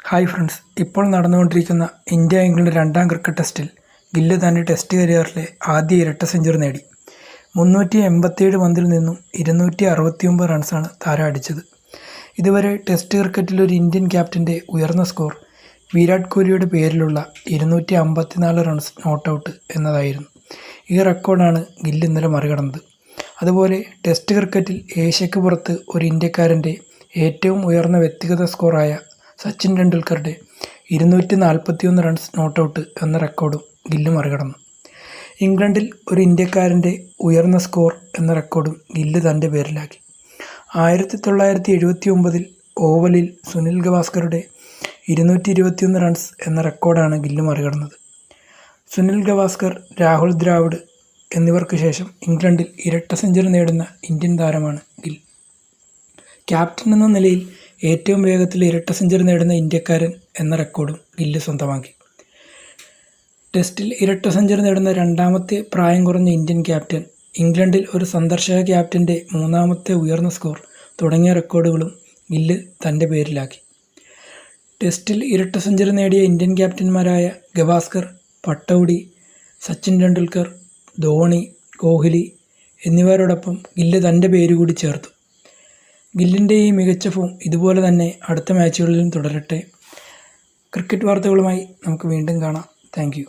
Hi friends, ഇപ്പോൾ നടന്നുകൊണ്ടിരിക്കുന്ന India England രണ്ടാം ക്രിക്കറ്റ് ടെസ്റ്റിൽ ഗില്ല് തൻ്റെ ടെസ്റ്റ് കരിയറിലെ ആദ്യ ഇരട്ട സെഞ്ചുറി നേടി. 387 പന്തിൽ നിന്നും 269 റൺസാണ് താരം അടിച്ചത്. ഇതുവരെ ടെസ്റ്റ് ക്രിക്കറ്റിൽ ഒരു ഇന്ത്യൻ ക്യാപ്റ്റൻ്റെ ഉയർന്ന സ്കോർ വിരാട് കോഹ്ലിയുടെ പേരിലുള്ള 254 റൺസ് നോട്ട് ഔട്ട് എന്നതായിരുന്നു. ഈ റെക്കോർഡാണ് ഗില്ല് ഇന്നലെ മറികടന്നത്. അതുപോലെ ടെസ്റ്റ് ക്രിക്കറ്റിൽ ഏഷ്യയ്ക്ക് പുറത്ത് ഒരു ഇന്ത്യക്കാരൻ്റെ ഏറ്റവും ഉയർന്ന വ്യക്തിഗത സ്കോറായ സച്ചിൻ ടെണ്ടുൽക്കറുടെ 241 റൺസ് നോട്ട് ഔട്ട് എന്ന റെക്കോർഡും ഗില്ല് മറികടന്നു. ഇംഗ്ലണ്ടിൽ ഒരു ഇന്ത്യക്കാരൻ്റെ ഉയർന്ന സ്കോർ എന്ന റെക്കോർഡും ഗില്ല് തൻ്റെ പേരിലാക്കി. 1979 ഓവലിൽ സുനിൽ ഗവാസ്കറുടെ 221 റൺസ് എന്ന റെക്കോർഡാണ് ഗില്ല് മറികടന്നത്. സുനിൽ ഗവാസ്കർ, രാഹുൽ ദ്രാവിഡ് എന്നിവർക്ക് ശേഷം ഇംഗ്ലണ്ടിൽ ഇരട്ട സെഞ്ചുറി നേടുന്ന ഇന്ത്യൻ താരമാണ് ഗിൽ. ക്യാപ്റ്റൻ എന്ന നിലയിൽ ഏറ്റവും വേഗത്തിൽ ഇരട്ട സെഞ്ചുറി നേടുന്ന ഇന്ത്യക്കാരൻ എന്ന റെക്കോർഡും ഗില്ല് സ്വന്തമാക്കി. ടെസ്റ്റിൽ ഇരട്ട സെഞ്ചുറി നേടുന്ന രണ്ടാമത്തെ പ്രായം കുറഞ്ഞ ഇന്ത്യൻ ക്യാപ്റ്റൻ, ഇംഗ്ലണ്ടിൽ ഒരു സന്ദർശക ക്യാപ്റ്റൻ്റെ മൂന്നാമത്തെ ഉയർന്ന സ്കോർ തുടങ്ങിയ റെക്കോർഡുകളും ഗില്ല് തൻ്റെ പേരിലാക്കി. ടെസ്റ്റിൽ ഇരട്ട സെഞ്ചുറി നേടിയ ഇന്ത്യൻ ക്യാപ്റ്റന്മാരായ ഗവാസ്കർ, പട്ടൗഡി, സച്ചിൻ ടെണ്ടുൽക്കർ, ധോണി, കോഹ്ലി എന്നിവരോടൊപ്പം ഗില്ല് തൻ്റെ പേരുകൂടി ചേർത്തു. ഗില്ലിൻ്റെ ഈ മികച്ച ഫോം ഇതുപോലെ തന്നെ അടുത്ത മാച്ചുകളിലും തുടരട്ടെ. ക്രിക്കറ്റ് വാർത്തകളുമായി നമുക്ക് വീണ്ടും കാണാം. Thank you.